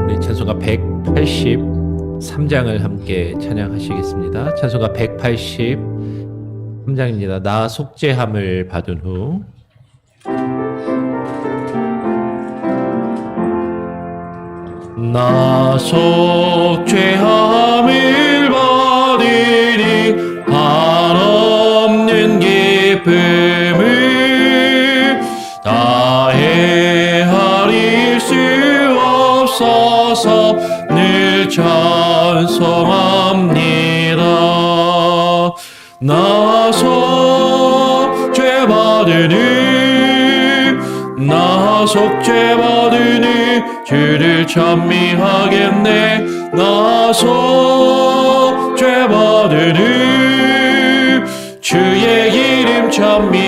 우리 찬송가 183장을 함께 찬양하시겠습니다. 찬송가 183장입니다. 나 속죄함을 받은 후. 나 속죄함을 받으니 한없는 기쁨을 다 헤아릴 수 없어서 늘 찬송합니다. 나 속죄받으니 주를 찬미하겠네. 나 속죄받으니 주의 이름 찬미하겠네.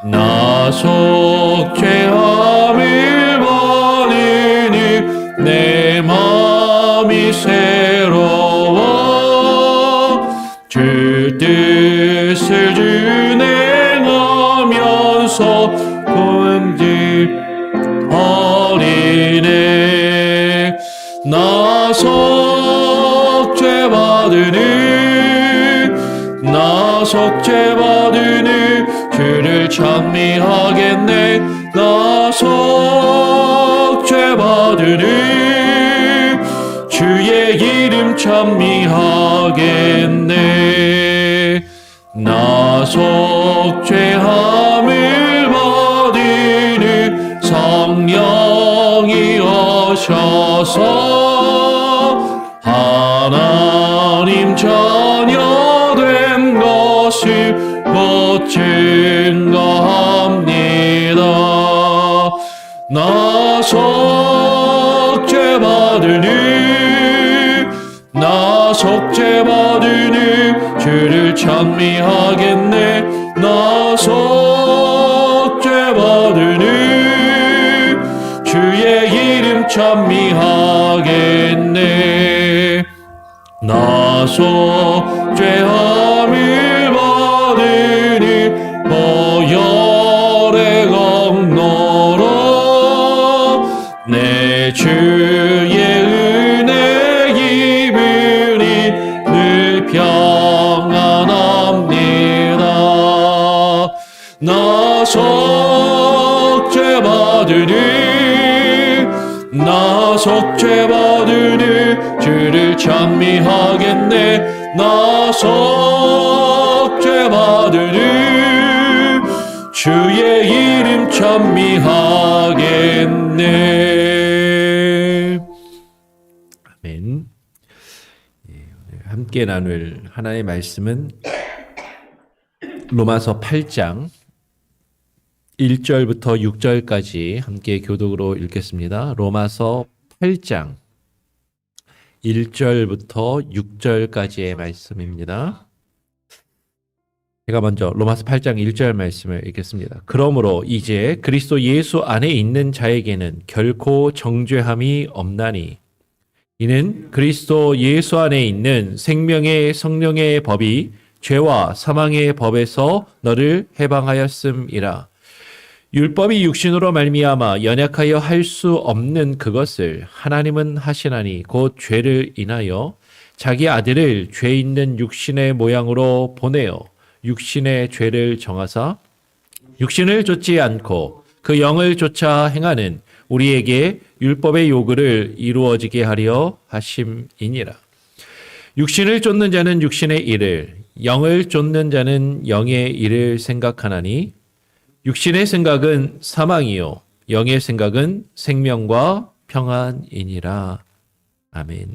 나 속죄함을 받으니 내 마음이 새로워 주 뜻을 준행하면서 어리네. 나 속죄받으니 주를 찬미하겠네. 나 속죄받으니 주의 이름 찬미하겠네. 나 속죄함을 받으니 성령이 오셔서 하나님 자녀 된 것을 곧 증거합니다. 나 속죄받으니 주를 찬미하겠네. 나 속죄받으니 주의 이름 찬미하겠네. 나 속죄함을 받으니 보혈의 공로로 내 주의 은혜 기분이 늘 평안합니다. 나 속죄받으니 주를 찬미하겠네. 나 속죄받으니 주의 이름 찬미하겠네. 아멘. 함께 나눌 하나의 말씀은 로마서 8장 1절부터 6절까지 함께 교독으로 읽겠습니다. 로마서 8장 1절부터 6절까지의 말씀입니다. 제가 먼저 로마서 8장 1절 말씀을 읽겠습니다. 그러므로 이제 그리스도 예수 안에 있는 자에게는 결코 정죄함이 없나니 이는 그리스도 예수 안에 있는 생명의 성령의 법이 죄와 사망의 법에서 너를 해방하였음이라. 율법이 육신으로 말미암아 연약하여 할 수 없는 그것을 하나님은 하시나니 곧 죄를 인하여 자기 아들을 죄 있는 육신의 모양으로 보내어 육신의 죄를 정하사 육신을 좇지 않고 그 영을 좇아 행하는 우리에게 율법의 요구를 이루어지게 하려 하심이니라. 육신을 좇는 자는 육신의 일을, 영을 좇는 자는 영의 일을 생각하나니 육신의 생각은 사망이요 영의 생각은 생명과 평안이니라. 아멘.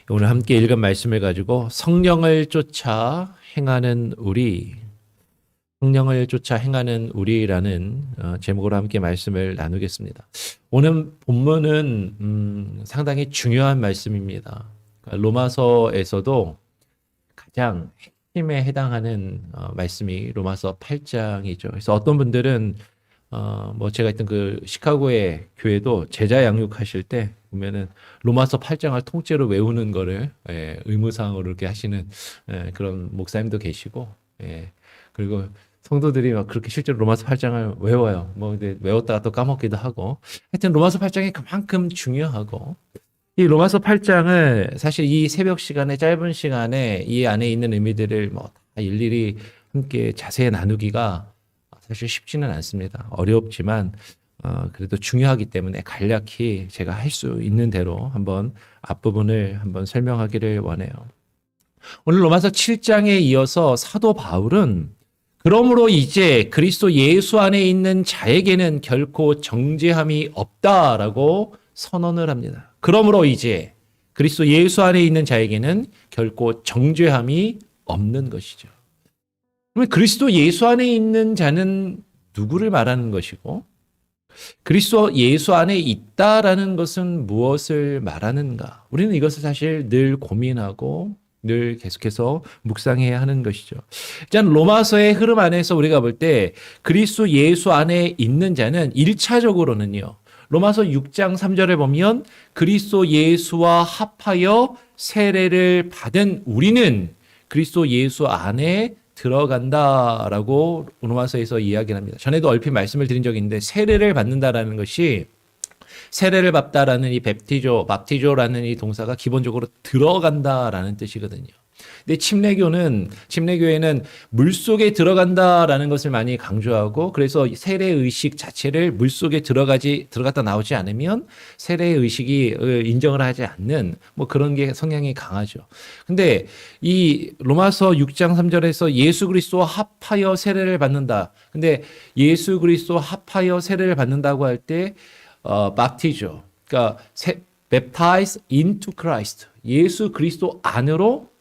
오늘 함께 읽은 말씀을 가지고 성령을 쫓아 행하는 우리라는 제목으로 함께 말씀을 나누겠습니다. 오늘 본문은 상당히 중요한 말씀입니다. 로마서에서도 가장 핵심에 해당하는 말씀이 로마서 8장이죠. 그래서 어떤 분들은 제가 있던 그 시카고의 교회도 제자 양육하실 때 보면은 로마서 8장을 통째로 외우는 거를 의무사항으로 이렇게 하시는 그런 목사님도 계시고, 그리고 성도들이 막 그렇게 실제로 로마서 8장을 외워요. 뭐 근데 외웠다가 또 까먹기도 하고. 하여튼 로마서 8장이 그만큼 중요하고, 이 로마서 8장을 사실 이 새벽 시간에, 짧은 시간에 이 안에 있는 의미들을 뭐 다 일일이 함께 자세히 나누기가 사실 쉽지는 않습니다. 어렵지만 그래도 중요하기 때문에 간략히 제가 할 수 있는 대로 한번 앞부분을 한번 설명하기를 원해요. 오늘 로마서 7장에 이어서 사도 바울은 그러므로 이제 그리스도 예수 안에 있는 자에게는 결코 정죄함이 없다라고 선언을 합니다. 그러므로 이제 그리스도 예수 안에 있는 자에게는 결코 정죄함이 없는 것이죠. 그러면 그리스도 예수 안에 있는 자는 누구를 말하는 것이고, 그리스도 예수 안에 있다라는 것은 무엇을 말하는가? 우리는 이것을 사실 늘 고민하고 늘 계속해서 묵상해야 하는 것이죠. 일단 로마서의 흐름 안에서 우리가 볼 때 그리스도 예수 안에 있는 자는 1차적으로는요. 로마서 6장 3절에 보면 그리스도 예수와 합하여 세례를 받은 우리는 그리스도 예수 안에 들어간다라고 로마서에서 이야기를 합니다. 전에도 얼핏 말씀을 드린 적이 있는데 세례를 받는다라는 것이, 세례를 받다라는 이 밥티조라는 이 동사가 기본적으로 들어간다라는 뜻이거든요. 근데 침례교회는 물속에 들어간다라는 것을 많이 강조하고, 그래서 세례 의식 자체를 물속에 들어갔다 나오지 않으면 세례 의식이 인정을 하지 않는 뭐 그런 게 성향이 강하죠. 근데 이 로마서 6장 3절에서 예수 그리스도와 합하여 세례를 받는다. 근데 예수 그리스도와 합하여 세례를 받는다고 할 때 밥티조, 그러니까 baptize into Christ, 예수 그리스도 안으로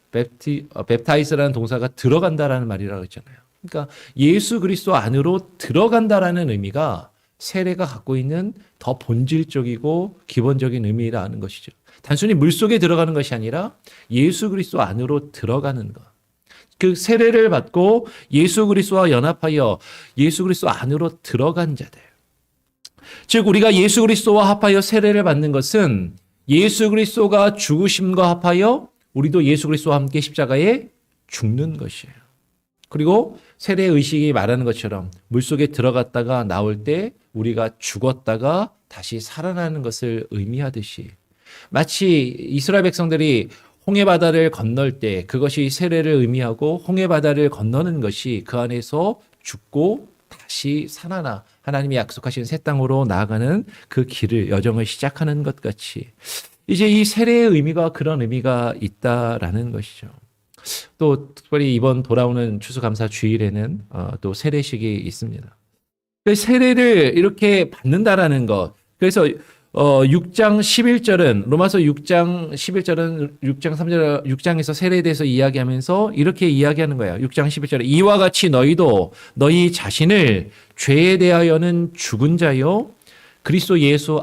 웹타이스라는 동사가 들어간다라는 말이라고 했잖아요. 그러니까 예수 그리스도 안으로 들어간다라는 의미가 세례가 갖고 있는 더 본질적이고 기본적인 의미라는 것이죠. 단순히 물속에 들어가는 것이 아니라 예수 그리스도 안으로 들어가는 것. 그 세례를 받고 예수 그리스도와 연합하여 예수 그리스도 안으로 들어간 자들. 즉 우리가 예수 그리스도와 합하여 세례를 받는 것은 예수 그리스도가 죽으심과 합하여 우리도 예수 그리스도와 함께 십자가에 죽는 것이에요. 그리고 세례 의식이 말하는 것처럼 물속에 들어갔다가 나올 때 우리가 죽었다가 다시 살아나는 것을 의미하듯이, 마치 이스라엘 백성들이 홍해바다를 건널 때 그것이 세례를 의미하고 홍해바다를 건너는 것이 그 안에서 죽고 다시 살아나 하나님이 약속하신 새 땅으로 나아가는 그 길을, 여정을 시작하는 것 같이 이제 이 세례의 의미가 그런 의미가 있다라는 것이죠. 또 특별히 이번 돌아오는 추수감사 주일에는 또 세례식이 있습니다. 세례를 이렇게 받는다라는 것. 그래서 6장 11절은 로마서 6장 11절은 6장 3절 6장에서 세례에 대해서 이야기하면서 이렇게 이야기하는 거예요. 6장 11절에 이와 같이 너희도 너희 자신을 죄에 대하여는 죽은 자요 그리스도 예수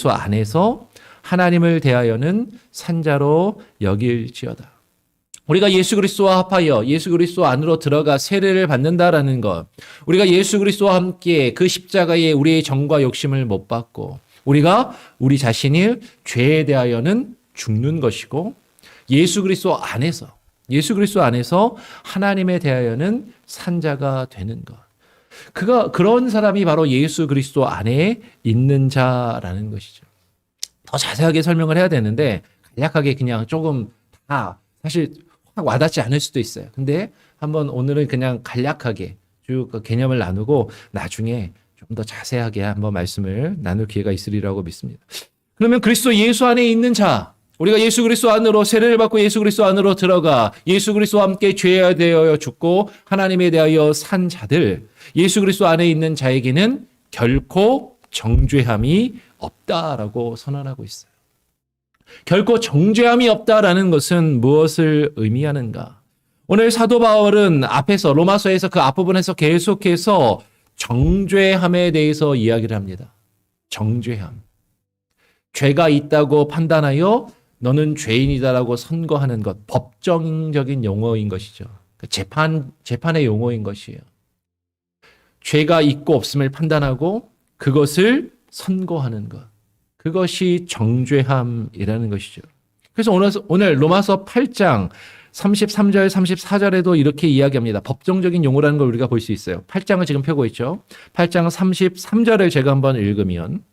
안에서 하나님을 대하여는 산자로 여길지어다. 우리가 예수 그리스도와 합하여 예수 그리스도 안으로 들어가 세례를 받는다라는 것, 우리가 예수 그리스도와 함께 그 십자가에 우리의 정과 욕심을 못 받고 우리가 우리 자신이 죄에 대하여는 죽는 것이고 예수 그리스도 안에서 하나님에 대하여는 산자가 되는 것. 그런 사람이 바로 예수 그리스도 안에 있는 자라는 것이죠. 더 자세하게 설명을 해야 되는데 간략하게 그냥 조금 다 사실 확 와닿지 않을 수도 있어요. 근데 한번 오늘은 그냥 간략하게 쭉 그 개념을 나누고 나중에 좀 더 자세하게 한번 말씀을 나눌 기회가 있으리라고 믿습니다. 그러면 그리스도 예수 안에 있는 자, 우리가 예수 그리스도 안으로 세례를 받고 예수 그리스도 안으로 들어가 예수 그리스도와 함께 죄에 대하여 죽고 하나님에 대하여 산 자들, 예수 그리스도 안에 있는 자에게는 결코 정죄함이 없다라고 선언하고 있어요. 결코 정죄함이 없다라는 것은 무엇을 의미하는가? 오늘 사도 바울은 앞에서 로마서에서 그 앞부분에서 계속해서 정죄함에 대해서 이야기를 합니다. 정죄함. 죄가 있다고 판단하여 너는 죄인이다라고 선고하는 것, 법정적인 용어인 것이죠. 재판의 용어인 것이에요. 죄가 있고 없음을 판단하고 그것을 선고하는 것. 그것이 정죄함이라는 것이죠. 그래서 오늘 로마서 8장 33절, 34절에도 이렇게 이야기합니다. 법정적인 용어라는 걸 우리가 볼 수 있어요. 8장을 지금 펴고 있죠. 8장 33절을 제가 한번 읽으면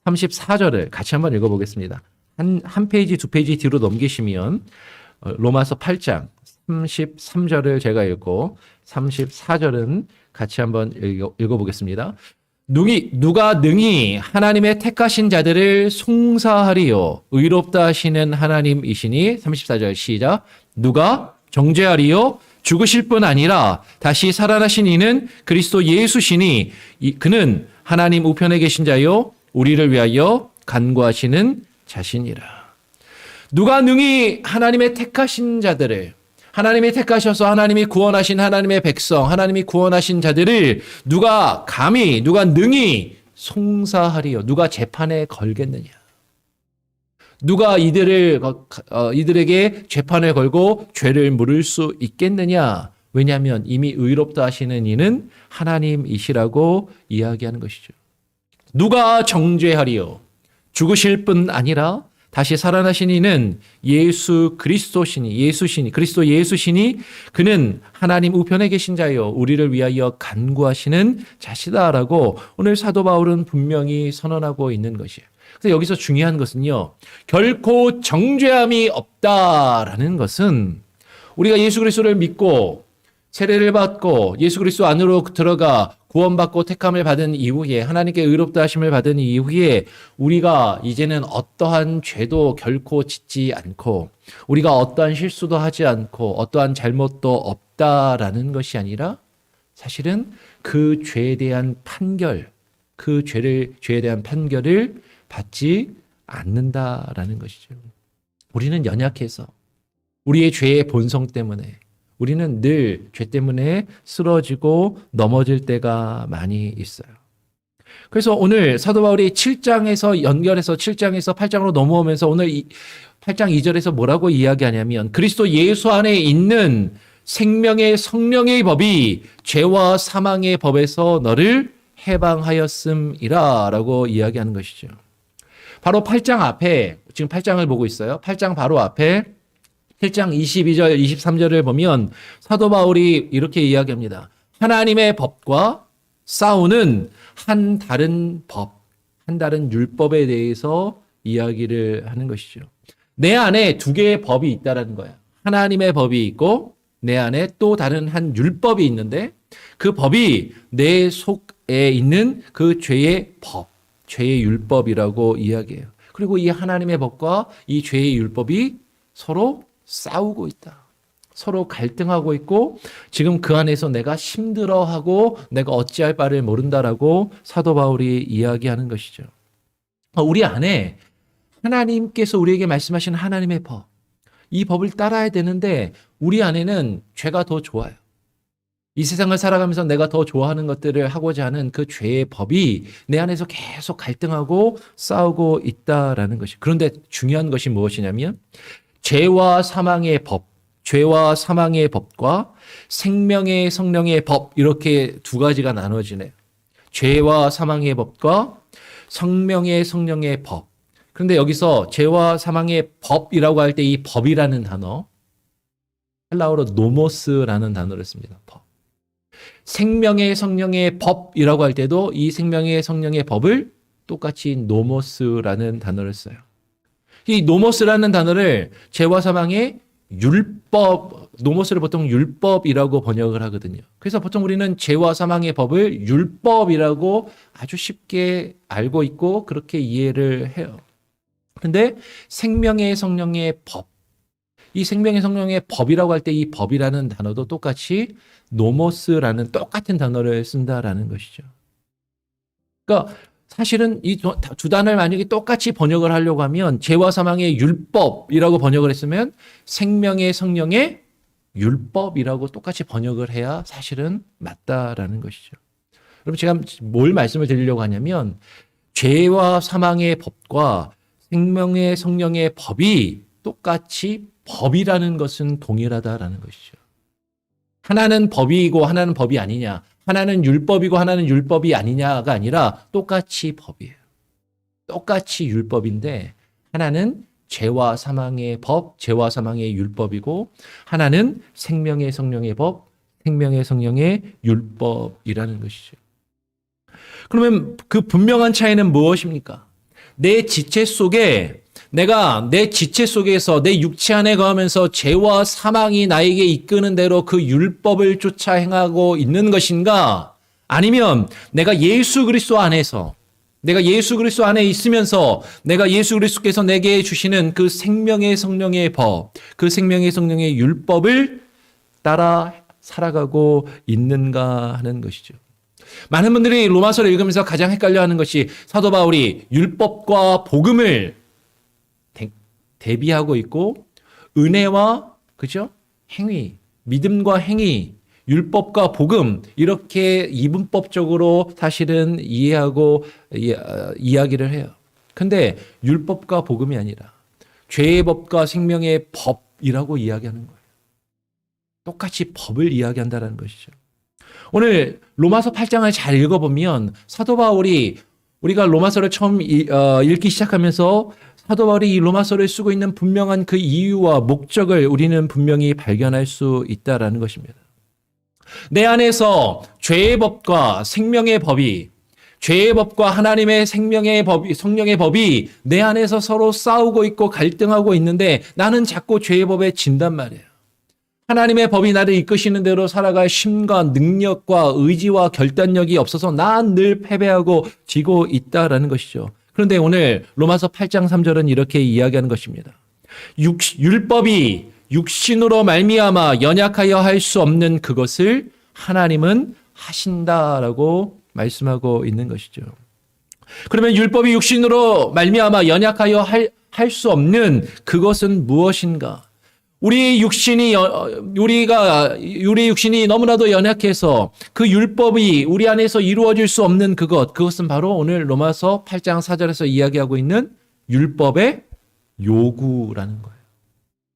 34절을 같이 한번 읽어보겠습니다. 한 페이지, 두 페이지 뒤로 넘기시면 로마서 8장 33절을 제가 읽고 34절은 같이 한번 읽어보겠습니다. 누가 능히 하나님의 택하신 자들을 송사하리요 의롭다 하시는 하나님이시니 34절 시작. 누가 정죄하리요 죽으실 뿐 아니라 다시 살아나신 이는 그리스도 예수시니 그는 하나님 우편에 계신 자요 우리를 위하여 간구하시는 자신이라. 누가 능히 하나님의 택하신 자들을, 하나님이 택하셔서 하나님이 구원하신 하나님의 백성, 하나님이 구원하신 자들을 누가 능히 송사하리요. 누가 재판에 걸겠느냐. 누가 이들에게 재판을 걸고 죄를 물을 수 있겠느냐. 왜냐하면 이미 의롭다 하시는 이는 하나님이시라고 이야기하는 것이죠. 누가 정죄하리요. 죽으실 뿐 아니라 다시 살아나신 이는 그리스도 예수시니 그는 하나님 우편에 계신 자요 우리를 위하여 간구하시는 자시다라고 오늘 사도 바울은 분명히 선언하고 있는 것이에요. 그래서 여기서 중요한 것은요. 결코 정죄함이 없다라는 것은 우리가 예수 그리스도를 믿고 세례를 받고 예수 그리스도 안으로 들어가 구원받고 택함을 받은 이후에 하나님께 의롭다 하심을 받은 이후에 우리가 이제는 어떠한 죄도 결코 짓지 않고 우리가 어떠한 실수도 하지 않고 어떠한 잘못도 없다라는 것이 아니라 사실은 그 죄에 대한 판결, 죄에 대한 판결을 받지 않는다라는 것이죠. 우리는 연약해서 우리의 죄의 본성 때문에 우리는 늘 죄 때문에 쓰러지고 넘어질 때가 많이 있어요. 그래서 오늘 사도 바울이 7장에서 연결해서 7장에서 8장으로 넘어오면서 오늘 8장 2절에서 뭐라고 이야기하냐면 그리스도 예수 안에 있는 생명의 성령의 법이 죄와 사망의 법에서 너를 해방하였음이라 라고 이야기하는 것이죠. 바로 8장 앞에 지금 8장을 보고 있어요. 8장 바로 앞에 7장 22절, 23절을 보면 사도 바울이 이렇게 이야기합니다. 하나님의 법과 싸우는 한 다른 율법에 대해서 이야기를 하는 것이죠. 내 안에 두 개의 법이 있다는 거야. 하나님의 법이 있고 내 안에 또 다른 한 율법이 있는데 그 법이 내 속에 있는 그 죄의 율법이라고 이야기해요. 그리고 이 하나님의 법과 이 죄의 율법이 서로 싸우고 있다. 서로 갈등하고 있고 지금 그 안에서 내가 힘들어하고 내가 어찌할 바를 모른다라고 사도 바울이 이야기하는 것이죠. 우리 안에 하나님께서 우리에게 말씀하신 하나님의 법, 이 법을 따라야 되는데 우리 안에는 죄가 더 좋아요. 이 세상을 살아가면서 내가 더 좋아하는 것들을 하고자 하는 그 죄의 법이 내 안에서 계속 갈등하고 싸우고 있다라는 것이. 그런데 중요한 것이 무엇이냐면 죄와 사망의 법과 생명의 성령의 법 이렇게 두 가지가 나눠지네요. 죄와 사망의 법과 생명의 성령의 법. 그런데 여기서 죄와 사망의 법이라고 할 때 이 법이라는 단어 헬라어로 노모스라는 단어를 씁니다. 법. 생명의 성령의 법이라고 할 때도 이 생명의 성령의 법을 똑같이 노모스라는 단어를 써요. 이 노모스라는 단어를 죄와 사망의 율법, 노모스를 보통 율법이라고 번역을 하거든요. 그래서 보통 우리는 죄와 사망의 법을 율법이라고 아주 쉽게 알고 있고 그렇게 이해를 해요. 그런데 생명의 성령의 법, 이 생명의 성령의 법이라고 할 때 이 법이라는 단어도 똑같이 노모스라는 똑같은 단어를 쓴다라는 것이죠. 그러니까 사실은 이 두 단어를 만약에 똑같이 번역을 하려고 하면 죄와 사망의 율법이라고 번역을 했으면 생명의 성령의 율법이라고 똑같이 번역을 해야 사실은 맞다라는 것이죠. 여러분 제가 뭘 말씀을 드리려고 하냐면 죄와 사망의 법과 생명의 성령의 법이 똑같이 법이라는 것은 동일하다라는 것이죠. 하나는 법이고 하나는 법이 아니냐. 하나는 율법이고 하나는 율법이 아니냐가 아니라 똑같이 법이에요. 똑같이 율법인데 하나는 죄와 사망의 법, 죄와 사망의 율법이고 하나는 생명의 성령의 법, 생명의 성령의 율법이라는 것이죠. 그러면 그 분명한 차이는 무엇입니까? 내 지체 속에 내가 내 지체 속에서 내 육체 안에 거하면서 죄와 사망이 나에게 이끄는 대로 그 율법을 쫓아 행하고 있는 것인가? 아니면 내가 예수 그리스도 안에서 내가 예수 그리스도 안에 있으면서 내가 예수 그리스도께서 내게 주시는 그 생명의 성령의 법, 그 생명의 성령의 율법을 따라 살아가고 있는가 하는 것이죠. 많은 분들이 로마서를 읽으면서 가장 헷갈려하는 것이 사도 바울이 율법과 복음을 대비하고 있고 은혜와 그죠? 행위, 믿음과 행위, 율법과 복음 이렇게 이분법적으로 사실은 이해하고 이야기를 해요. 근데 율법과 복음이 아니라 죄의 법과 생명의 법이라고 이야기하는 거예요. 똑같이 법을 이야기한다는 것이죠. 오늘 로마서 8장을 잘 읽어보면 사도 바울이 우리가 로마서를 처음 읽기 시작하면서 사도 바울이 이 로마서를 쓰고 있는 분명한 그 이유와 목적을 우리는 분명히 발견할 수 있다라는 것입니다. 내 안에서 죄의 법과 생명의 법이 죄의 법과 하나님의 생명의 법이 성령의 법이 내 안에서 서로 싸우고 있고 갈등하고 있는데 나는 자꾸 죄의 법에 진단 말이에요. 하나님의 법이 나를 이끄시는 대로 살아갈 힘과 능력과 의지와 결단력이 없어서 난 늘 패배하고 지고 있다라는 것이죠. 그런데 오늘 로마서 8장 3절은 이렇게 이야기하는 것입니다. 율법이 육신으로 말미암아 연약하여 할 수 없는 그것을 하나님은 하신다라고 말씀하고 있는 것이죠. 그러면 율법이 육신으로 말미암아 연약하여 할 수 없는 그것은 무엇인가? 우리 육신이 너무나도 연약해서 그 율법이 우리 안에서 이루어질 수 없는 그것은 바로 오늘 로마서 8장 4절에서 이야기하고 있는 율법의 요구라는 거예요.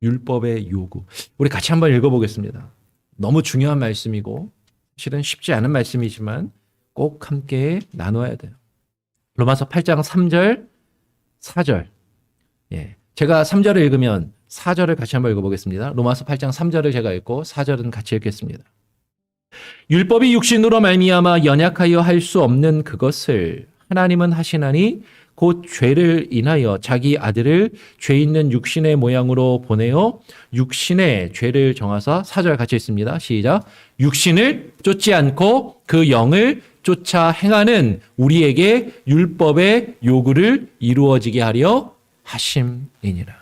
율법의 요구. 우리 같이 한번 읽어보겠습니다. 너무 중요한 말씀이고 실은 쉽지 않은 말씀이지만 꼭 함께 나눠야 돼요. 로마서 8장 3절, 4절. 제가 3절을 읽으면 4절을 같이 한번 읽어보겠습니다. 로마서 8장 3절을 제가 읽고 4절은 같이 읽겠습니다. 율법이 육신으로 말미암아 연약하여 할 수 없는 그것을 하나님은 하시나니 곧 죄를 인하여 자기 아들을 죄 있는 육신의 모양으로 보내어 육신의 죄를 정하사 4절 같이 읽습니다. 시작. 육신을 쫓지 않고 그 영을 쫓아 행하는 우리에게 율법의 요구를 이루어지게 하려 하심이니라.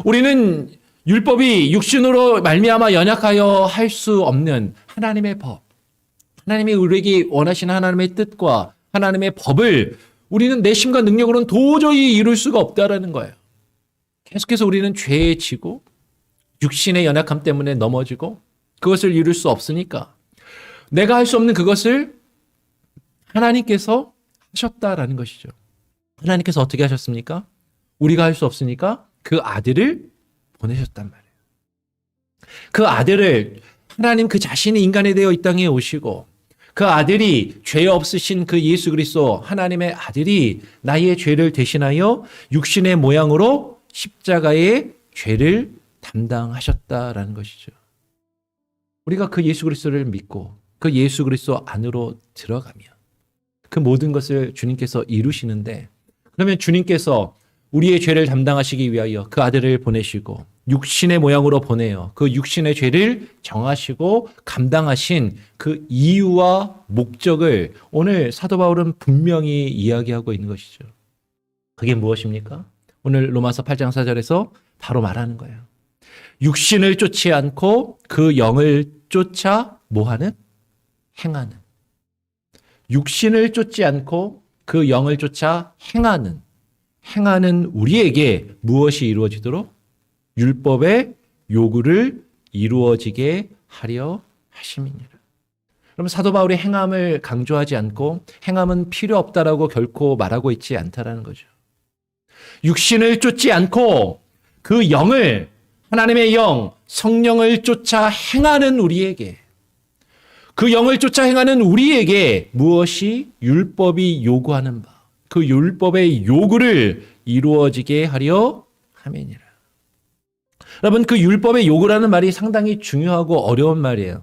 우리는 율법이 육신으로 말미암아 연약하여 할 수 없는 하나님의 법, 하나님이 우리에게 원하시는 하나님의 뜻과 하나님의 법을 우리는 내심과 능력으로는 도저히 이룰 수가 없다라는 거예요. 계속해서 우리는 죄에 지고 육신의 연약함 때문에 넘어지고 그것을 이룰 수 없으니까 내가 할 수 없는 그것을 하나님께서 하셨다라는 것이죠. 하나님께서 어떻게 하셨습니까? 우리가 할 수 없으니까 그 아들을 보내셨단 말이에요. 그 아들을 하나님 그 자신이 인간이 되어 이 땅에 오시고 그 아들이 죄 없으신 그 예수 그리스도 하나님의 아들이 나의 죄를 대신하여 육신의 모양으로 십자가의 죄를 담당하셨다라는 것이죠. 우리가 그 예수 그리스도를 믿고 그 예수 그리스도 안으로 들어가면 그 모든 것을 주님께서 이루시는데 그러면 주님께서 우리의 죄를 담당하시기 위하여 그 아들을 보내시고 육신의 모양으로 보내어 그 육신의 죄를 정하시고 감당하신 그 이유와 목적을 오늘 사도 바울은 분명히 이야기하고 있는 것이죠. 그게 무엇입니까? 오늘 로마서 8장 4절에서 바로 말하는 거예요. 육신을 쫓지 않고 그 영을 쫓아 뭐하는? 행하는. 육신을 쫓지 않고 그 영을 쫓아 행하는 우리에게 무엇이 이루어지도록? 율법의 요구를 이루어지게 하려 하심이니라. 그럼 사도 바울이 행함을 강조하지 않고 행함은 필요 없다라고 결코 말하고 있지 않다라는 거죠. 육신을 쫓지 않고 그 영을 하나님의 영, 성령을 쫓아 행하는 우리에게 그 영을 쫓아 행하는 우리에게 무엇이 율법이 요구하는 바 그 율법의 요구를 이루어지게 하려 함이니라. 여러분, 그 율법의 요구라는 말이 상당히 중요하고 어려운 말이에요.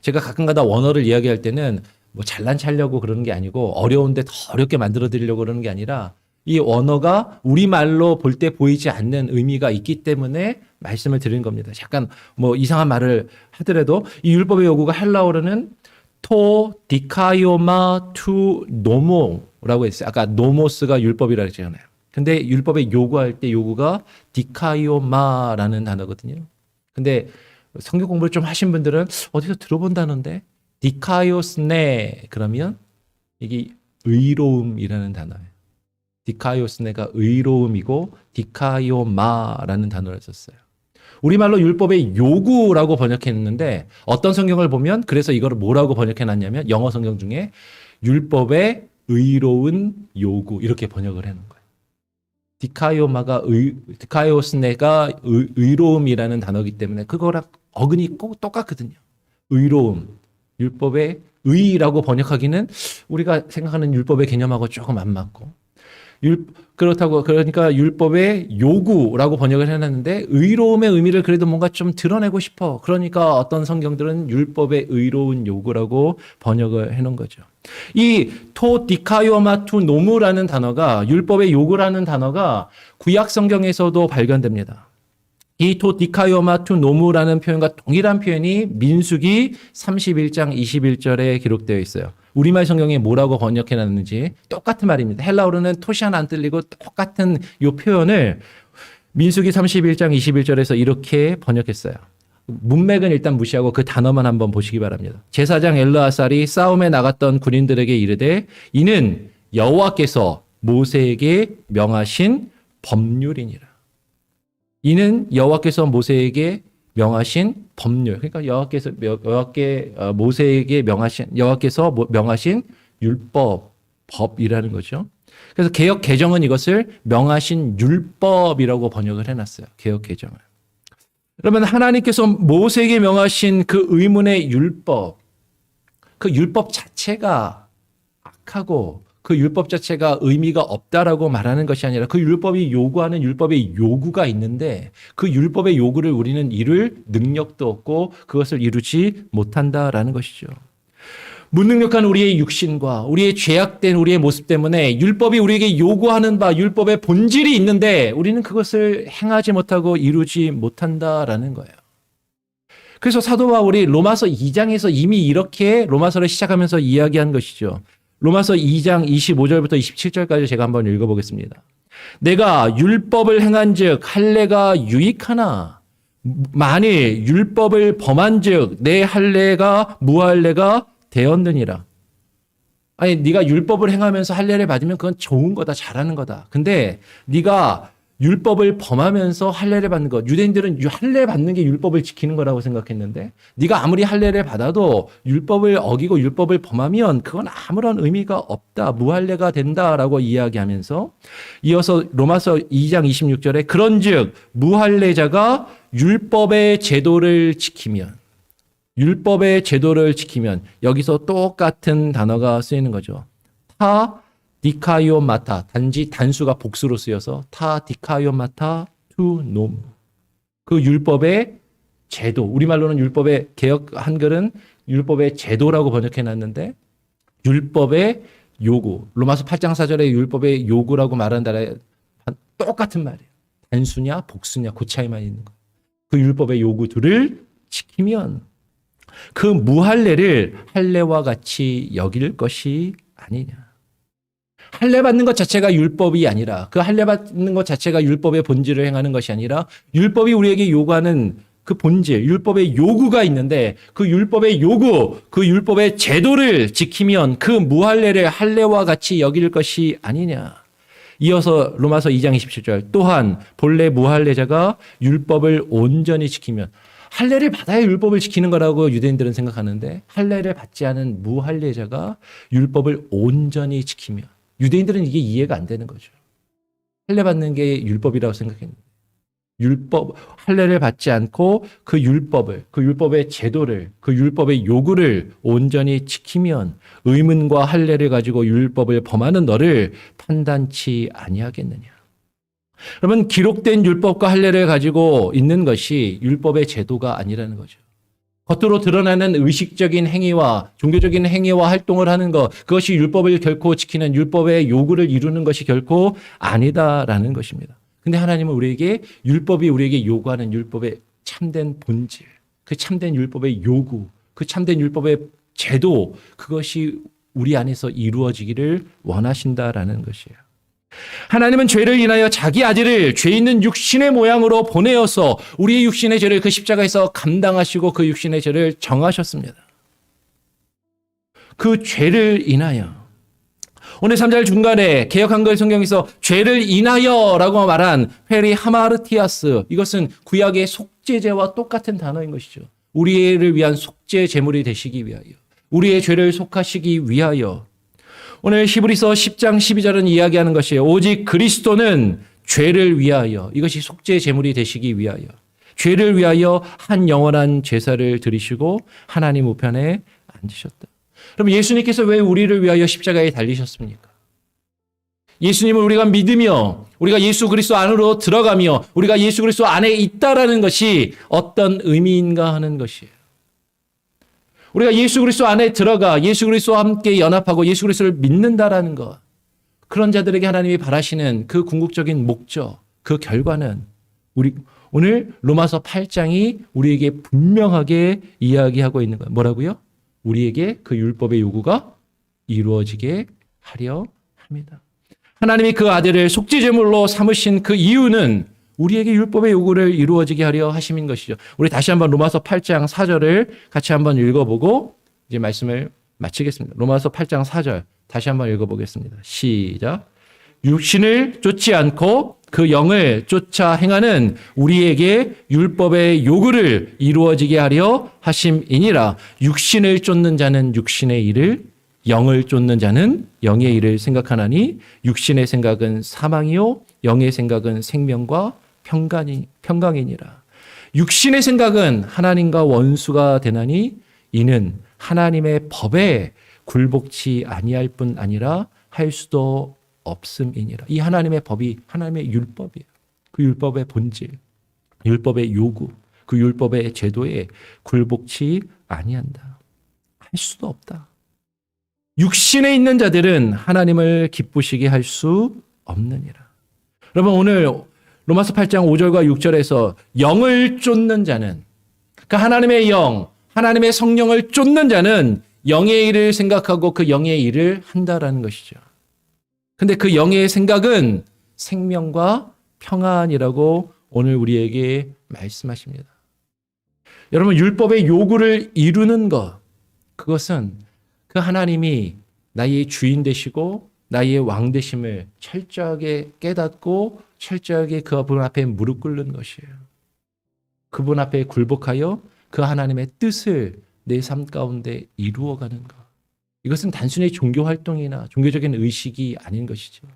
제가 가끔가다 원어를 이야기할 때는 뭐 잘난 체하려고 그러는 게 아니고 어려운데 더 어렵게 만들어 드리려고 그러는 게 아니라 이 언어가 우리말로 볼 때 보이지 않는 의미가 있기 때문에 말씀을 드린 겁니다. 약간 뭐 이상한 말을 하더라도 이 율법의 요구가 헬라어로는 토 디카이오마 투 노모라고 했어요. 아까 노모스가 율법이라고 했잖아요. 근데 율법의 요구할 때 요구가 디카이오마라는 단어거든요. 근데 성경 공부를 좀 하신 분들은 어디서 들어본 단어인데 디카이오스네 그러면 이게 의로움이라는 단어예요. 디카이오스네가 의로움이고 디카이오마라는 단어를 썼어요. 우리말로 율법의 요구라고 번역했는데 어떤 성경을 보면 그래서 이거를 뭐라고 번역해놨냐면 영어 성경 중에 율법의 의로운 요구 이렇게 번역을 해놓은 거예요. 디카이오스네가 의로움이라는 단어이기 때문에 그거랑 어근이 꼭 똑같거든요. 의로움, 율법의 의라고 번역하기는 우리가 생각하는 율법의 개념하고 조금 안 맞고 그러니까 율법의 요구라고 번역을 해놨는데 의로움의 의미를 그래도 뭔가 좀 드러내고 싶어. 그러니까 어떤 성경들은 율법의 의로운 요구라고 번역을 해놓은 거죠. 이 토 디카이오마 투 노무라는 단어가 율법의 요구라는 단어가 구약 성경에서도 발견됩니다. 이 토 디카이오마 투 노무라는 표현과 동일한 표현이 민수기 31장 21절에 기록되어 있어요. 우리말 성경에 뭐라고 번역해놨는지 똑같은 말입니다. 헬라어로는 토시 하나 안 틀리고 똑같은 이 표현을 민수기 31장 21절에서 이렇게 번역했어요. 문맥은 일단 무시하고 그 단어만 한번 보시기 바랍니다. 제사장 엘르아살이 싸움에 나갔던 군인들에게 이르되 이는 여호와께서 모세에게 명하신 법률이니라. 이는 여호와께서 모세에게 명하신 법률. 그러니까 모세에게 여호와께서 명하신 율법, 법이라는 거죠. 그래서 개역 개정은 이것을 명하신 율법이라고 번역을 해놨어요. 개역 개정을. 그러면 하나님께서 모세에게 명하신 그 의문의 율법, 그 율법 자체가 악하고 그 율법 자체가 의미가 없다라고 말하는 것이 아니라 그 율법이 요구하는 율법의 요구가 있는데 그 율법의 요구를 우리는 이룰 능력도 없고 그것을 이루지 못한다라는 것이죠. 무능력한 우리의 육신과 우리의 죄악된 우리의 모습 때문에 율법이 우리에게 요구하는 바 율법의 본질이 있는데 우리는 그것을 행하지 못하고 이루지 못한다라는 거예요. 그래서 사도 바울이 로마서 2장에서 이미 이렇게 로마서를 시작하면서 이야기한 것이죠. 로마서 2장 25절부터 27절까지 제가 한번 읽어보겠습니다. 내가 율법을 행한즉 할례가 유익하나 만일 율법을 범한즉 내 할례가 무할례가 되었느니라. 아니 네가 율법을 행하면서 할례를 받으면 그건 좋은 거다, 잘하는 거다. 근데 네가 율법을 범하면서 할례를 받는 것, 유대인들은 할례 받는 게 율법을 지키는 거라고 생각했는데 네가 아무리 할례를 받아도 율법을 어기고 율법을 범하면 그건 아무런 의미가 없다, 무할례가 된다라고 이야기하면서 이어서 로마서 2장 26절에 그런즉 무할례자가 율법의 제도를 지키면 여기서 똑같은 단어가 쓰이는 거죠. 타 디카이오마타, 단지 단수가 복수로 쓰여서 타 디카이오마타 투 노무. 그 율법의 제도, 우리말로는 율법의 개역 한글은 율법의 제도라고 번역해놨는데 율법의 요구, 로마서 8장 4절에 율법의 요구라고 말한다라 똑같은 말이에요. 단수냐 복수냐 그 차이만 있는 거예요. 그 율법의 요구들을 지키면 그 무할례를 할례와 같이 여길 것이 아니냐. 할례 받는 것 자체가 율법이 아니라 그 할례 받는 것 자체가 율법의 본질을 행하는 것이 아니라 율법이 우리에게 요구하는 그 본질, 율법의 요구가 있는데 그 율법의 요구, 그 율법의 제도를 지키면 그 무할례를 할례와 같이 여길 것이 아니냐. 이어서 로마서 2장 27절 또한 본래 무할례자가 율법을 온전히 지키면 할례를 받아야 율법을 지키는 거라고 유대인들은 생각하는데 할례를 받지 않은 무할례자가 율법을 온전히 지키면 유대인들은 이게 이해가 안 되는 거죠. 할례 받는 게 율법이라고 생각했는데 할례를 받지 않고 그 율법의 제도를, 그 율법의 요구를 온전히 지키면 의문과 할례를 가지고 율법을 범하는 너를 판단치 아니하겠느냐. 그러면 기록된 율법과 할례를 가지고 있는 것이 율법의 제도가 아니라는 거죠. 겉으로 드러나는 의식적인 행위와 종교적인 행위와 활동을 하는 것, 그것이 율법을 결코 지키는 율법의 요구를 이루는 것이 결코 아니다라는 것입니다. 근데 하나님은 우리에게 율법이 우리에게 요구하는 율법의 참된 본질, 그 참된 율법의 요구, 그 참된 율법의 제도, 그것이 우리 안에서 이루어지기를 원하신다라는 것이에요. 하나님은 죄를 인하여 자기 아들을 죄 있는 육신의 모양으로 보내어서 우리의 육신의 죄를 그 십자가에서 감당하시고 그 육신의 죄를 정하셨습니다. 그 죄를 인하여 오늘 3절 중간에 개역 한글 성경에서 죄를 인하여라고 말한 페리 하마르티아스, 이것은 구약의 속죄제와 똑같은 단어인 것이죠. 우리를 위한 속죄 제물이 되시기 위하여, 우리의 죄를 속하시기 위하여. 오늘 히브리서 10장 12절은 이야기하는 것이에요. 오직 그리스도는 죄를 위하여, 이것이 속죄 제물이 되시기 위하여, 죄를 위하여 한 영원한 제사를 드리시고 하나님 우편에 앉으셨다. 그럼 예수님께서 왜 우리를 위하여 십자가에 달리셨습니까? 예수님을 우리가 믿으며 우리가 예수 그리스도 안으로 들어가며 우리가 예수 그리스도 안에 있다라는 것이 어떤 의미인가 하는 것이에요. 우리가 예수 그리스도 안에 들어가 예수 그리스도와 함께 연합하고 예수 그리스도를 믿는다라는 것, 그런 자들에게 하나님이 바라시는 그 궁극적인 목적, 그 결과는 우리 오늘 로마서 8장이 우리에게 분명하게 이야기하고 있는 거예요. 뭐라고요? 우리에게 그 율법의 요구가 이루어지게 하려 합니다. 하나님이 그 아들을 속죄제물로 삼으신 그 이유는 우리에게 율법의 요구를 이루어지게 하려 하심인 것이죠. 우리 다시 한번 로마서 8장 4절을 같이 한번 읽어보고 이제 말씀을 마치겠습니다. 로마서 8장 4절 다시 한번 읽어보겠습니다. 시작. 육신을 쫓지 않고 그 영을 쫓아 행하는 우리에게 율법의 요구를 이루어지게 하려 하심이니라. 육신을 쫓는 자는 육신의 일을, 영을 쫓는 자는 영의 일을 생각하나니 육신의 생각은 사망이요 영의 생각은 생명과 평강이니라. 육신의 생각은 하나님과 원수가 되나니 이는 하나님의 법에 굴복치 아니할 뿐 아니라 할 수도 없음이니라. 이 하나님의 법이 하나님의 율법이에요. 그 율법의 본질, 율법의 요구, 그 율법의 제도에 굴복치 아니한다. 할 수도 없다. 육신에 있는 자들은 하나님을 기쁘시게 할 수 없느니라. 여러분 오늘 로마서 8장 5절과 6절에서 영을 쫓는 자는, 그러니까 하나님의 영, 하나님의 성령을 쫓는 자는 영의 일을 생각하고 그 영의 일을 한다라는 것이죠. 근데 그 영의 생각은 생명과 평안이라고 오늘 우리에게 말씀하십니다. 여러분 율법의 요구를 이루는 것, 그것은 그 하나님이 나의 주인 되시고 나의 왕 되심을 철저하게 깨닫고 철저하게 그분 앞에 무릎 꿇는 것이에요. 그분 앞에 굴복하여 그 하나님의 뜻을 내 삶 가운데 이루어가는 것. 이것은 단순히 종교 활동이나 종교적인 의식이 아닌 것이죠.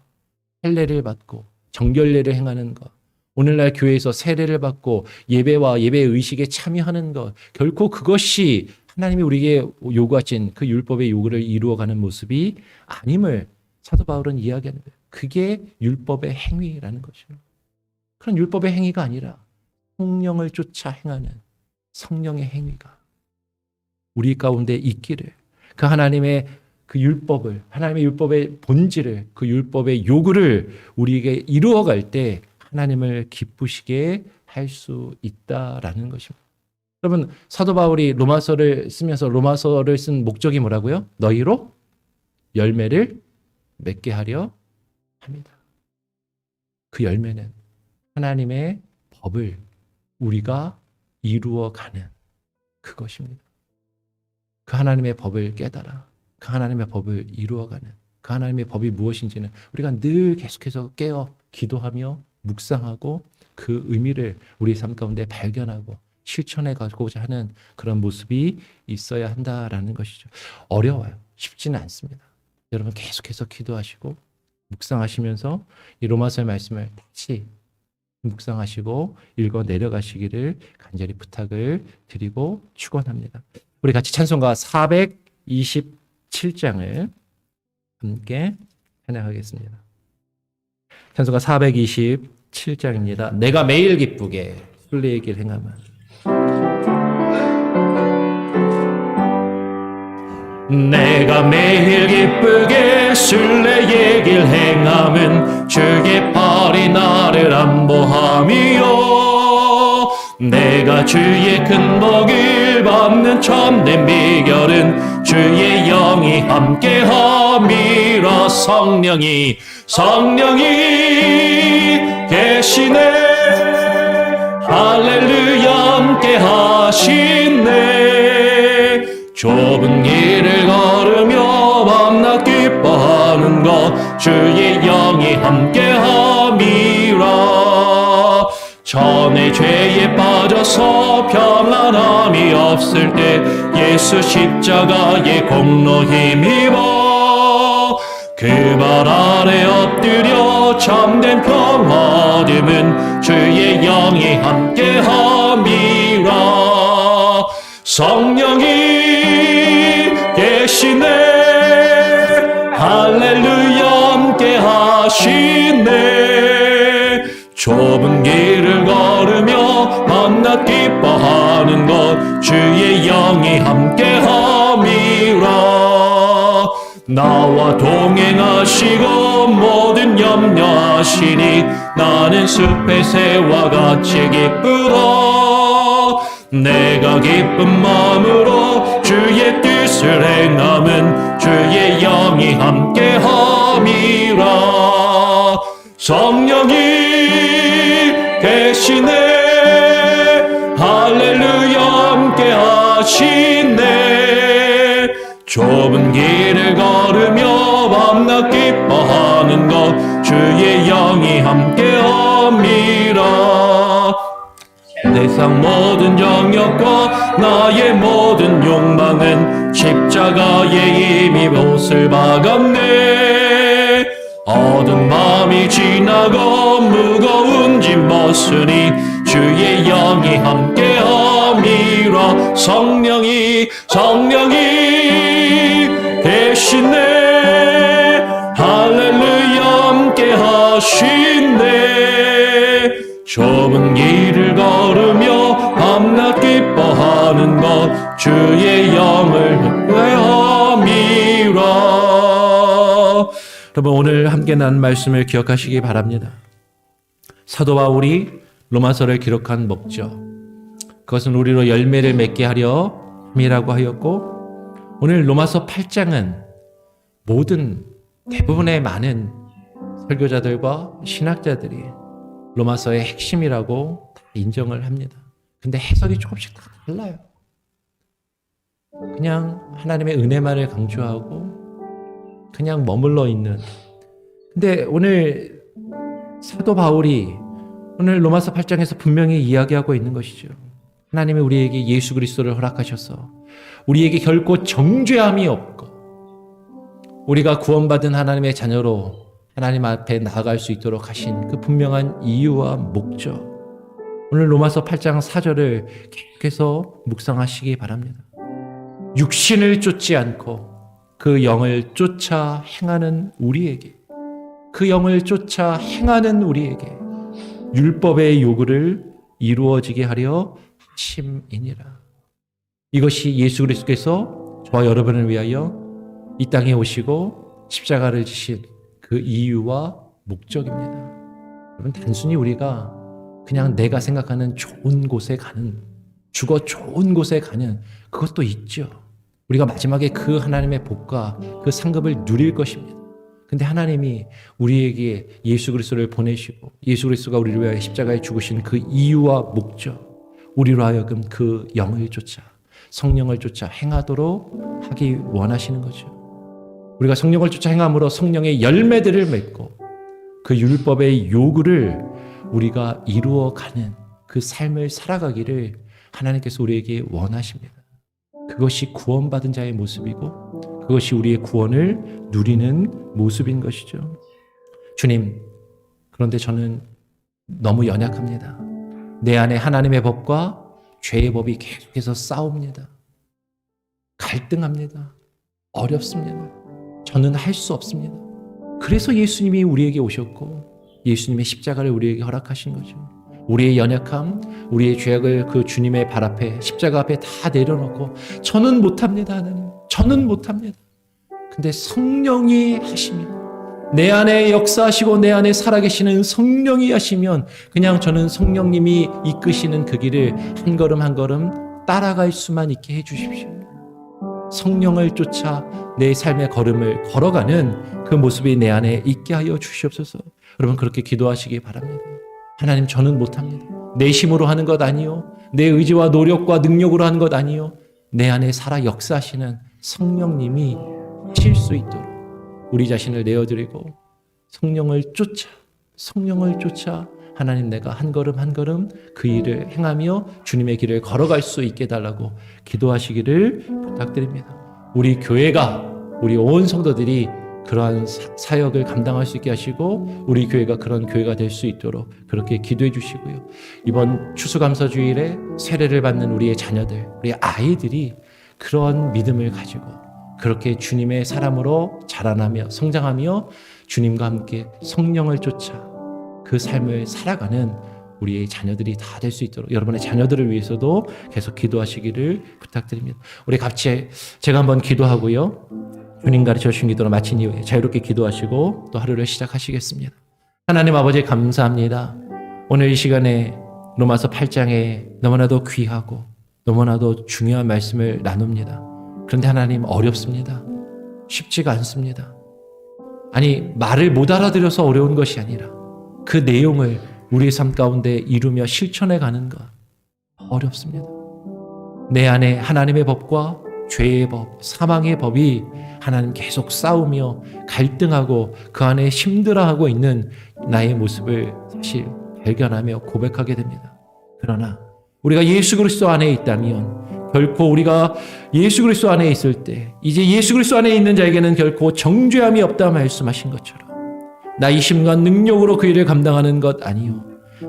할례를 받고 정결례를 행하는 것, 오늘날 교회에서 세례를 받고 예배와 예배 의식에 참여하는 것, 결코 그것이 하나님이 우리에게 요구하신 그 율법의 요구를 이루어가는 모습이 아님을 사도 바울은 이야기하는 거예요. 그게 율법의 행위라는 거죠. 그런 율법의 행위가 아니라 성령을 쫓아 행하는 성령의 행위가 우리 가운데 있기를, 그 하나님의 그 율법을, 하나님의 율법의 본질을, 그 율법의 요구를 우리에게 이루어갈 때 하나님을 기쁘시게 할 수 있다라는 것입니다. 여러분 사도 바울이 로마서를 쓰면서 로마서를 쓴 목적이 뭐라고요? 너희로 열매를 맺게 하려 합니다. 그 열매는 하나님의 법을 우리가 이루어가는 그것입니다. 그 하나님의 법을 깨달아 그 하나님의 법을 이루어가는 그 하나님의 법이 무엇인지는 우리가 늘 계속해서 깨어 기도하며 묵상하고 그 의미를 우리 삶 가운데 발견하고 실천해 가고자 하는 그런 모습이 있어야 한다라는 것이죠. 어려워요. 쉽지는 않습니다. 여러분 계속해서 기도하시고 묵상하시면서 이 로마서의 말씀을 다시 묵상하시고 읽어 내려가시기를 간절히 부탁을 드리고 축원합니다. 우리 같이 찬송가 427장을 함께 찬양하겠습니다. 찬송가 427 7장입니다. 내가 매일 기쁘게 순례의 길 행하면. 내가 매일 기쁘게 순례의 길 행함은 주의 팔이 나를 안보함이요. 내가 주의 큰 복을 받는 참된 비결은 주의 영이 함께함이라. 성령이 계시네. 할렐루야 함께 하시네. 좁은 길을 걸으며 밤낮 기뻐하는 것 주의 영이 함께함이라. 전에 죄에 빠져서 평안함이 없을 때 예수 십자가의 공로 힘입어 그 발 아래 엎드려 참된 평화 얻음은 주의 영이 함께함이라. 성령이 계시네. 할렐루야 함께 하시네. 좁은 길을 걸으며 밤낮 기뻐하는 것 주의 영이 함께함이라. 나와 동행하시고 모든 염려하시니 나는 숲의 새와 같이 기쁘다. 내가 기쁜 마음으로 주의 뜻을 행함은 주의 영이 함께함이라. 성령이 계시네. 할렐루야 함께 하시네. 좁은 길을 걸으며 밤낮 기뻐하는 것 주의 영이 함께함이라. 세상 모든 정욕과 나의 모든 욕망은 십자가에 이미 못을 박았네. 어두운 밤이 지나고 무거운 짐 벗으니 주의 영이 함께함이라. 성령이 계시네. 할렐루야 함께 하시네. 좁은 길을 걸으며 밤낮 기뻐하는 것 주의 영을 회함이라. 여러분, 오늘 함께 나눈 말씀을 기억하시기 바랍니다. 사도 바울이 로마서를 기록한 목적, 그것은 우리로 열매를 맺게 하려 함이라고 하였고, 오늘 로마서 8장은 대부분의 많은 설교자들과 신학자들이 로마서의 핵심이라고 다 인정을 합니다. 근데 해석이 조금씩 다 달라요. 그냥 하나님의 은혜만을 강조하고 그냥 머물러 있는. 근데 오늘 사도 바울이 오늘 로마서 8장에서 분명히 이야기하고 있는 것이죠. 하나님이 우리에게 예수 그리스도를 허락하셔서 우리에게 결코 정죄함이 없고 우리가 구원받은 하나님의 자녀로 하나님 앞에 나아갈 수 있도록 하신 그 분명한 이유와 목적, 오늘 로마서 8장 4절을 계속해서 묵상하시기 바랍니다. 육신을 쫓지 않고 그 영을 쫓아 행하는 우리에게, 그 영을 쫓아 행하는 우리에게 율법의 요구를 이루어지게 하려 하심이니라. 이것이 예수 그리스도께서 저와 여러분을 위하여 이 땅에 오시고 십자가를 지신 그 이유와 목적입니다. 여러분, 단순히 우리가 그냥 내가 생각하는 좋은 곳에 가는, 죽어 좋은 곳에 가는 그것도 있죠. 우리가 마지막에 그 하나님의 복과 그 상급을 누릴 것입니다. 근데 하나님이 우리에게 예수 그리스도를 보내시고 예수 그리스도가 우리를 위하여 십자가에 죽으신 그 이유와 목적, 우리로 하여금 그 영을 쫓아, 성령을 쫓아 행하도록 하기 원하시는 거죠. 우리가 성령을 쫓아 행함으로 성령의 열매들을 맺고 그 율법의 요구를 우리가 이루어가는 그 삶을 살아가기를 하나님께서 우리에게 원하십니다. 그것이 구원받은 자의 모습이고 그것이 우리의 구원을 누리는 모습인 것이죠. 주님, 그런데 저는 너무 연약합니다. 내 안에 하나님의 법과 죄의 법이 계속해서 싸웁니다. 갈등합니다. 어렵습니다. 저는 할 수 없습니다. 그래서 예수님이 우리에게 오셨고 예수님의 십자가를 우리에게 허락하신 거죠. 우리의 연약함, 우리의 죄악을 그 주님의 발 앞에, 십자가 앞에 다 내려놓고 저는 못합니다, 하나님. 저는 못합니다. 근데 성령이 하시면, 내 안에 역사하시고 내 안에 살아계시는 성령이 하시면 그냥 저는 성령님이 이끄시는 그 길을 한 걸음 한 걸음 따라갈 수만 있게 해주십시오. 성령을 쫓아 내 삶의 걸음을 걸어가는 그 모습이 내 안에 있게 하여 주시옵소서. 여러분 그렇게 기도하시기 바랍니다. 하나님, 저는 못합니다. 내 힘으로 하는 것 아니요, 내 의지와 노력과 능력으로 하는 것 아니요, 내 안에 살아 역사하시는 성령님이 하실 수 있도록 우리 자신을 내어드리고 성령을 쫓아 하나님, 내가 한 걸음 한 걸음 그 일을 행하며 주님의 길을 걸어갈 수 있게 해달라고 기도하시기를 부탁드립니다. 우리 교회가, 우리 온 성도들이 그러한 사역을 감당할 수 있게 하시고 우리 교회가 그런 교회가 될 수 있도록 그렇게 기도해 주시고요. 이번 추수감사주일에 세례를 받는 우리의 자녀들, 우리 아이들이 그런 믿음을 가지고 그렇게 주님의 사람으로 자라나며 성장하며 주님과 함께 성령을 쫓아 그 삶을 살아가는 우리의 자녀들이 다 될 수 있도록 여러분의 자녀들을 위해서도 계속 기도하시기를 부탁드립니다. 우리 같이 제가 한번 기도하고요. 주님 가르쳐 주신 기도를 마친 이후에 자유롭게 기도하시고 또 하루를 시작하시겠습니다. 하나님 아버지, 감사합니다. 오늘 이 시간에 로마서 8장에 너무나도 귀하고 너무나도 중요한 말씀을 나눕니다. 그런데 하나님, 어렵습니다. 쉽지가 않습니다. 아니, 말을 못 알아들어서 어려운 것이 아니라 그 내용을 우리의 삶 가운데 이루며 실천해 가는 것 어렵습니다. 내 안에 하나님의 법과 죄의 법, 사망의 법이 하나님 계속 싸우며 갈등하고 그 안에 힘들어하고 있는 나의 모습을 사실 발견하며 고백하게 됩니다. 그러나 우리가 예수 그리스도 안에 있다면 결코 우리가 예수 그리스도 안에 있을 때 이제 예수 그리스도 안에 있는 자에게는 결코 정죄함이 없다 말씀하신 것처럼 나의 힘과 능력으로 그 일을 감당하는 것 아니요,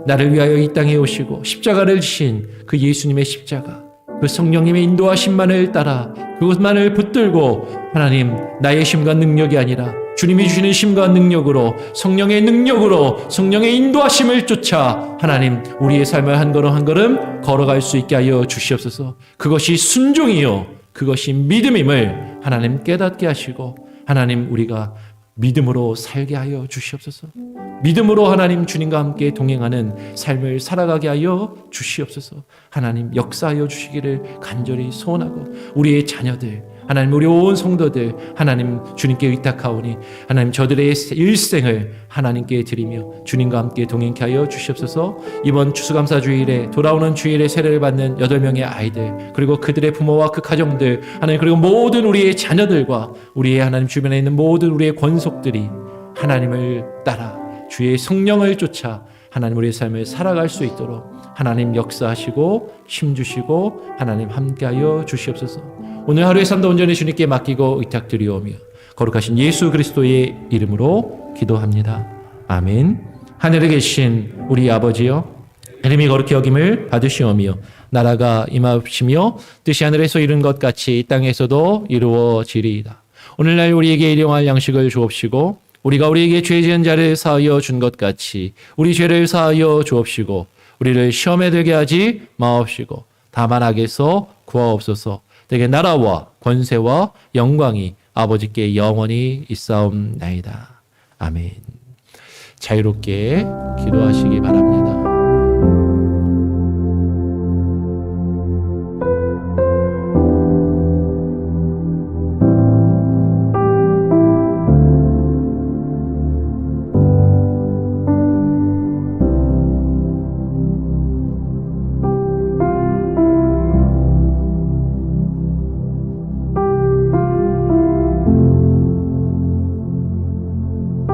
나를 위하여 이 땅에 오시고 십자가를 지신 그 예수님의 십자가, 그 성령님의 인도하심만을 따라 그것만을 붙들고 하나님, 나의 힘과 능력이 아니라 주님이 주시는 힘과 능력으로, 성령의 능력으로, 성령의 인도하심을 쫓아 하나님, 우리의 삶을 한 걸음 한 걸음 걸어갈 수 있게 하여 주시옵소서. 그것이 순종이요, 그것이 믿음임을 하나님 깨닫게 하시고 하나님, 우리가 믿음으로 살게 하여 주시옵소서. 믿음으로 하나님, 주님과 함께 동행하는 삶을 살아가게 하여 주시옵소서. 하나님, 역사하여 주시기를 간절히 소원하고 우리의 자녀들, 하나님, 우리 온 성도들 하나님 주님께 의탁하오니 하나님, 저들의 일생을 하나님께 드리며 주님과 함께 동행케 하여 주시옵소서. 이번 추수감사주일에 돌아오는 주일에 세례를 받는 8명의 아이들, 그리고 그들의 부모와 그 가정들, 하나님, 그리고 모든 우리의 자녀들과 우리의 하나님 주변에 있는 모든 우리의 권속들이 하나님을 따라 주의 성령을 쫓아 하나님 우리의 삶을 살아갈 수 있도록 하나님 역사하시고 힘주시고 하나님 함께하여 주시옵소서. 오늘 하루의 삶도 온전히 주님께 맡기고 의탁드리오며 거룩하신 예수 그리스도의 이름으로 기도합니다. 아멘. 하늘에 계신 우리 아버지여, 이름이 거룩히 여김을 받으시오며 나라가 임하시며 뜻이 하늘에서 이룬 것 같이 이 땅에서도 이루어지리이다. 오늘날 우리에게 일용할 양식을 주옵시고 우리가 우리에게 죄 지은 자를 사하여 준 것 같이 우리 죄를 사하여 주옵시고 우리를 시험에 들게 하지 마옵시고 다만 악에서 구하옵소서. 되게 나라와 권세와 영광이 아버지께 영원히 있사옵나이다. 아멘. 자유롭게 기도하시기 바랍니다.